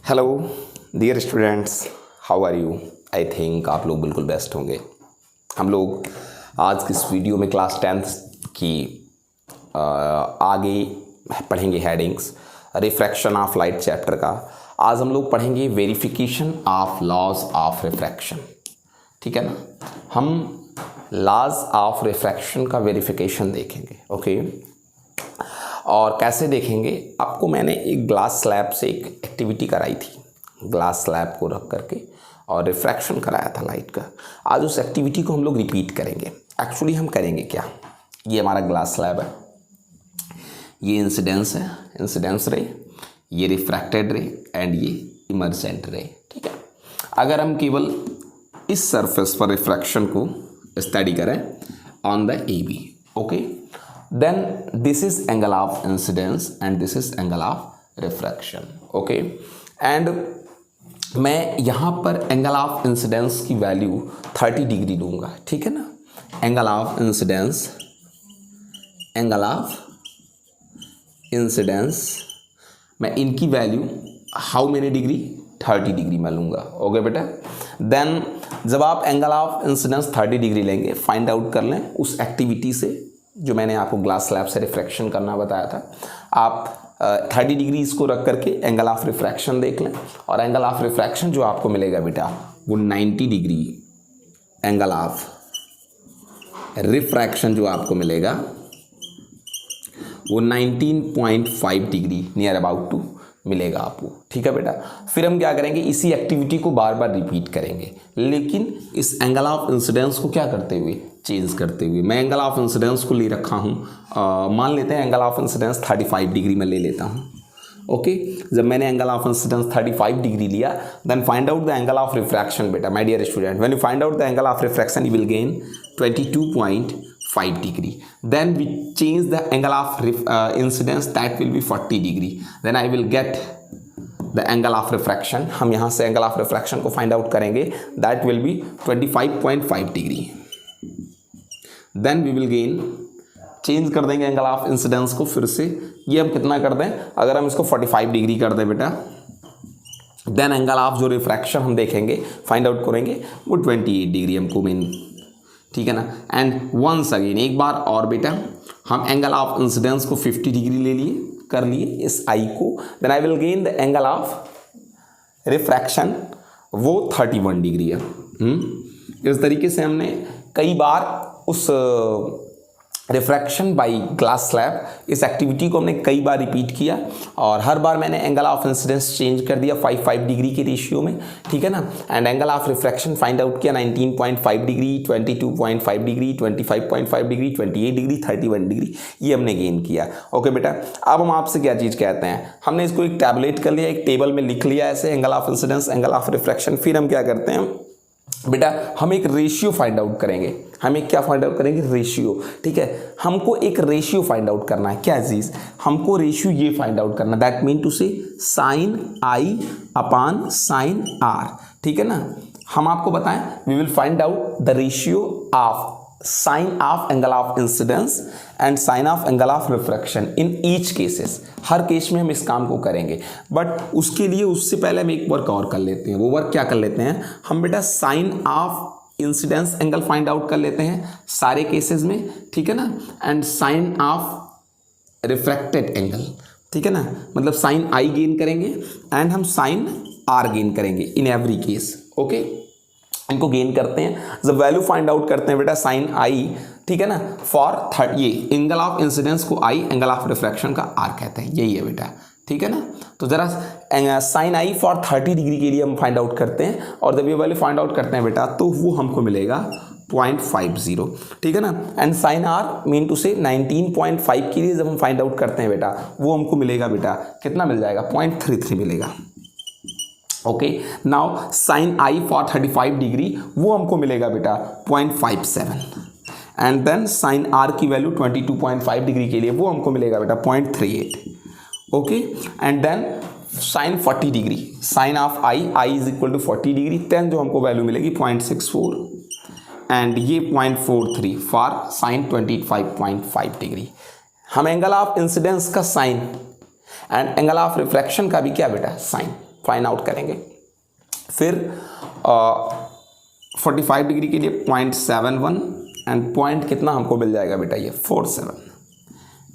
Hello dear students, how are you. I think आप लोग बिल्कुल बेस्ट होंगे। हम लोग आज की इस वीडियो में क्लास 10th की आगे पढ़ेंगे headings refraction of light chapter का। आज हम लोग पढ़ेंगे verification of laws of refraction. ठीक है ना, हम लॉज ऑफ रिफ्रैक्शन का वेरिफिकेशन देखेंगे। ओके, और कैसे देखेंगे, आपको मैंने एक ग्लास स्लैब से एक एक्टिविटी कराई थी, ग्लास स्लैब को रख करके और रिफ्रैक्शन कराया था लाइट का। आज उस एक्टिविटी को हम लोग रिपीट करेंगे। एक्चुअली हम करेंगे क्या, ये हमारा ग्लास स्लैब है, ये इंसिडेंस है, इंसिडेंस रे, ये रिफ्रैक्टेड रे एंड ये इमर्जेंट रे। ठीक है, अगर हम केवल इस सरफेस पर रिफ्रैक्शन को स्टडी करें on the A B, okay, then this is angle of incidence and this is angle of refraction. okay, and मैं यहाँ पर एंगल ऑफ इंसिडेंस की वैल्यू 30 डिग्री लूँगा। ठीक है ना, angle of incidence, angle of incidence मैं इनकी value how many degree, 30 degree मैं लूँगा। ओके बेटा, देन जब आप एंगल ऑफ इंसिडेंस 30 डिग्री लेंगे, फाइंड आउट कर लें उस एक्टिविटी से जो मैंने आपको ग्लास स्लैब से रिफ्रैक्शन करना बताया था। आप 30 डिग्री इसको रख करके एंगल ऑफ रिफ्रैक्शन देख लें, और एंगल ऑफ रिफ्रैक्शन जो आपको मिलेगा बेटा वो 90 डिग्री एंगल ऑफ रिफ्रैक्शन जो आपको मिलेगा वो 19.5 डिग्री नियर अबाउट टू मिलेगा आपको। ठीक है बेटा, फिर हम क्या करेंगे, इसी एक्टिविटी को बार बार रिपीट करेंगे, लेकिन इस एंगल ऑफ इंसिडेंस को क्या करते हुए, चेंज करते हुए। मैं एंगल ऑफ इंसिडेंस को ले रखा हूँ, मान लेते हैं एंगल ऑफ इंसिडेंस 35 डिग्री में ले लेता हूँ। ओके, जब मैंने एंगल ऑफ इंसिडेंस 35 डिग्री लिया, then find out the angle of refraction. बेटा my dear student, when you find out the angle of refraction you will gain 22.5 degree. Then we change the angle of incidence, that will be 40 degree. Then I will get the angle of refraction. हम यहाँ से angle of refraction को find out करेंगे, that will be 25.5 degree. Then we will gain, change कर देंगे angle of incidence को फिर से, ये हम कितना कर दें, अगर हम इसको 45 डिग्री कर दें बेटा, देन एंगल ऑफ जो रिफ्रैक्शन हम देखेंगे, फाइंड आउट करेंगे, वो 28 डिग्री हमको मेन। ठीक है ना, एंड वंस अगेन एक बार और बेटा हम एंगल ऑफ इंसिडेंस को 50 डिग्री ले लिए, कर लिए इस आई को, then I will gain the angle of refraction, वो 31 डिग्री है। इस तरीके से हमने कई बार उस रिफ्रैक्शन बाय ग्लास स्लैब इस एक्टिविटी को हमने कई बार रिपीट किया, और हर बार मैंने एंगल ऑफ इंसिडेंस चेंज कर दिया 5 डिग्री के रेशियो में। ठीक है ना, and angle of refraction find out किया 19.5 degree, 22.5 degree, 25.5 degree, 28 degree, 31 degree, ये हमने गेन किया। ओके बेटा, अब हम आपसे क्या चीज़ कहते हैं, हमने इसको एक टैबलेट कर लिया, एक टेबल में लिख लिया ऐसे, angle of incidence, angle of refraction. फिर हम क्या करते हैं बेटा, हम एक रेशियो फाइंड आउट करेंगे। हम एक क्या फाइंड आउट करेंगे, रेशियो। ठीक है, हमको एक रेशियो फाइंड आउट करना है। क्या चीज़, हमको रेशियो ये फाइंड आउट करना, that mean to say sine I upon sine r. ठीक है ना, हम आपको बताएं, we will find out the ratio of sine of angle of incidence and sine of angle of refraction in each cases. हर case में हम इस काम को करेंगे, बट उसके लिए उससे पहले हम एक वर्क और कर लेते हैं। वो वर्क क्या कर लेते हैं हम बेटा, sine of incidence angle find out कर लेते हैं सारे केसेस में। ठीक है ना, and sine of refracted angle. ठीक है ना, मतलब साइन आई गेन करेंगे एंड हम साइन आर गेन करेंगे इन एवरी केस। ओके, इनको गेन करते हैं, जब वैल्यू फाइंड आउट करते हैं बेटा साइन आई, ठीक है ना, फॉर ये एंगल ऑफ इंसिडेंस को आई, एंगल ऑफ रिफ्रैक्शन का आर कहते हैं, यही है बेटा। ठीक है ना, तो जरा साइन आई फॉर 30 डिग्री के लिए हम फाइंड आउट करते हैं, और जब ये वैल्यू फाइंड आउट करते हैं बेटा तो वो हमको मिलेगा 0.50। ठीक है ना, and sine r mean to say 19.5 के लिए जब हम फाइंड आउट करते हैं बेटा, वो हमको मिलेगा बेटा, कितना मिल जाएगा, 0.33 मिलेगा। Okay, now sine i for 35 degree वो हमको मिलेगा बेटा 0.57, एंड देन साइन आर की वैल्यू 22.5 डिग्री के लिए वो हमको मिलेगा बेटा 0.38। Okay, and then sine 40 degree, sine of i, i is equal to 40 degree, then जो हमको वैल्यू मिलेगी 0.64, एंड ये 0.43 फॉर साइन 25.5 डिग्री। हम एंगल ऑफ इंसिडेंस का sine and angle of refraction का भी क्या बेटा, साइन फाइंड आउट करेंगे। फिर 45 डिग्री के लिए 0.71 एंड पॉइंट कितना हमको मिल जाएगा बेटा, ये 47।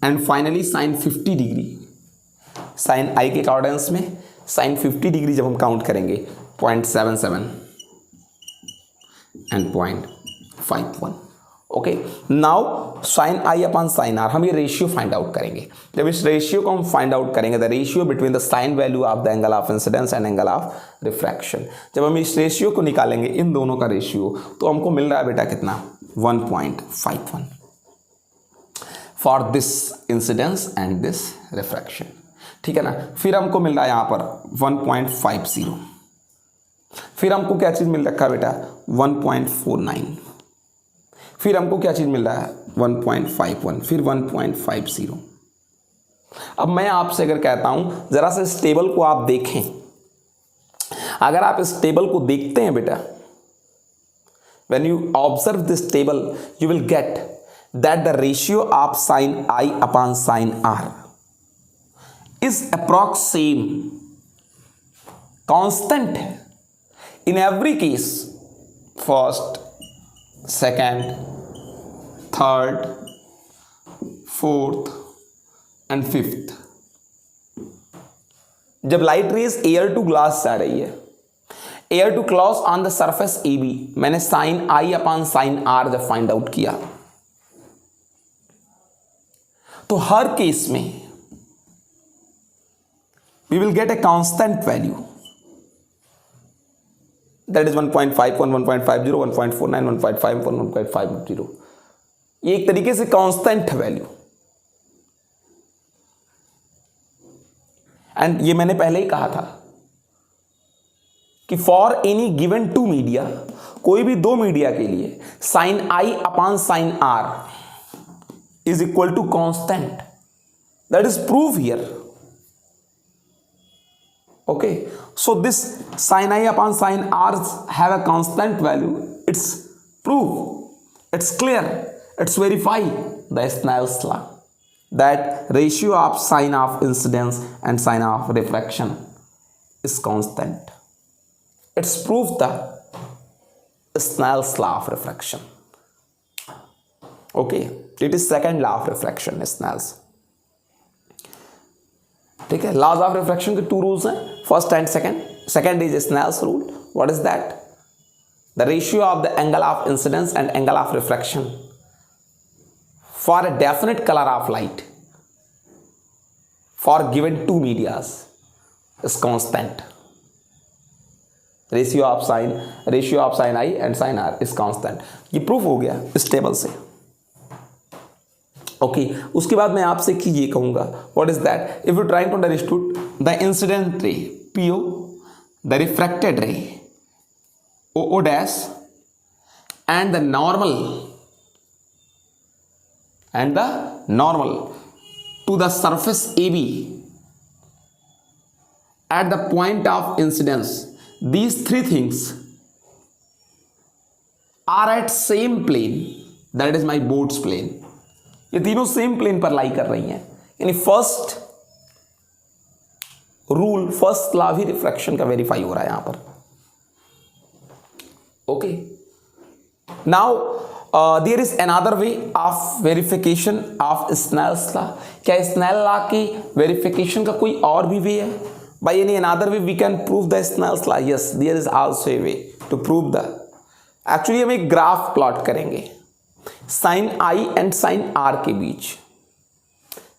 And finally sine 50 degree, sine आई के अकॉर्डेंस में साइन 50 डिग्री जब हम काउंट करेंगे 0.77 and 0.51। Okay, now sine I upon sine r, हम ये रेशियो फाइंड आउट करेंगे। जब इस रेशियो को हम फाइंड आउट करेंगे, the ratio between the sine value of the angle of incidence and angle of refraction, जब हम इस रेशियो को निकालेंगे, इन दोनों का रेशियो, तो हमको मिल रहा है बेटा कितना, 1.51 for this incidence and this refraction. ठीक है ना। फिर हमको मिल रहा है यहाँ पर 1.50, फिर हमको क्या चीज़ मिल रखा है बेटा, 1.49, फिर हमको क्या चीज़ मिल रहा है 1.51, फिर 1.50। अब मैं आपसे अगर कहता हूँ ज़रा से इस टेबल को आप देखें, अगर आप इस टेबल को देखते हैं बेटा, when you observe this table you will get that the ratio of sin I upon sin R is approx same, constant in every case, first, second, third, fourth and fifth। जब light rays air to glass से आ रही है, air to glass on the surface A B, मैंने sine आई upon sine R जब find out किया, तो हर केस में we will get a constant value, that is 1.51, 1.50, 1.49, 1.51, 1.50। ये एक तरीके से कांस्टेंट वैल्यू, एंड ये मैंने पहले ही कहा था कि for any given two media, कोई भी दो मीडिया के लिए sine I upon sine r is equal to constant, that is prove here. Okay, so this sin I upon sin R have a constant value. It's proof, it's clear, it's verify the Snell's law that ratio of sin of incidence and sin of refraction is constant. It's proof the Snell's law of refraction. Okay, it is second law of refraction, Snell's। ठीक है, laws of refraction के two rules हैं, first and second. Second is Snell's rule, what is that, the ratio of the angle of incidence and angle of refraction for a definite colour of light for given two medias is constant. Ratio of sine I and sine r is constant. ये proof हो गया इस table से। Okay, उसके बाद मैं आपसे कि ये कहूंगा, what is that, if you trying to understood the incident ray PO, the refracted ray OO dash and the normal to the surface AB at the point of incidence, these three things are at same plane, that is my Bode's plane। ये तीनों same plane पर लाई कर रही हैं, यानी first rule, first law भी refraction का verify हो रहा है यहां पर। Okay, now there is another way of verification of Snell's law. क्या स्नेल लॉ की वेरिफिकेशन का कोई और भी वे है? By any another way we can prove the Snell's law? Yes, there is also a way to prove the. Actually हम एक graph plot करेंगे sine I and sine r के बीच,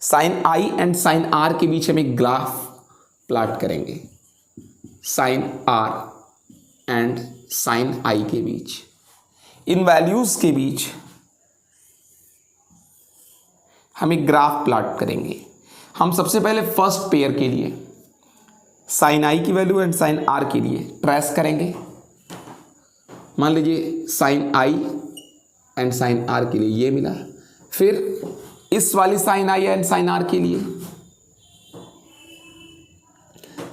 sine I and sine r के बीच हम एक graph plot करेंगे, sine r and sine आई के बीच, इन वैल्यूज के बीच हम एक ग्राफ प्लॉट करेंगे। हम सबसे पहले फर्स्ट पेयर के लिए साइन आई की वैल्यू एंड साइन आर के लिए ट्रेस करेंगे। मान लीजिए sine I and sine r के लिए ये मिला, फिर इस वाली sine I and sine r के लिए,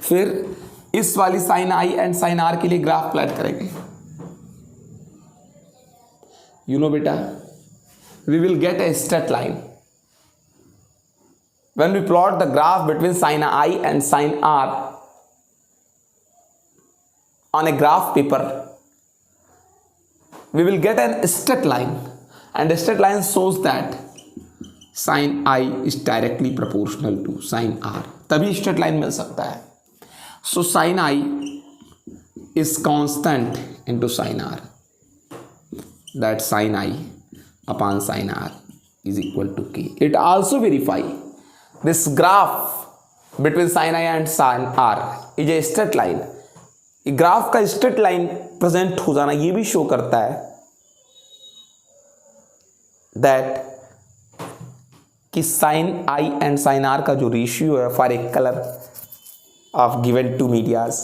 फिर इस वाली sine I and sine r के लिए ग्राफ प्लॉट करेंगे। यू नो बेटा, we will get a straight line when we plot the graph between sin I and sin R, on a graph paper, we will get an straight line, and a straight line shows that sin I is directly proportional to sin R. तभी straight line मिल सकता है. So sin I is constant into sin R. That sin I upon sin R is equal to K. It also verify this graph between sin I and sin R is a straight line. Graph का straight line present हो जाना ये भी show करता है that कि sine I and sine R का जो रेशियो है for a colour of given two medias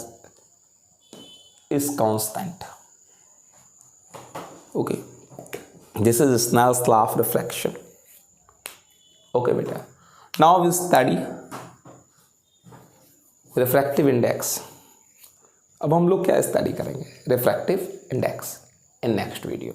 is constant. Okay, this is Snell's law of refraction. Okay बेटा, now we study refractive index. अब हम लोग क्या स्टडी करेंगे? Refractive index in next video.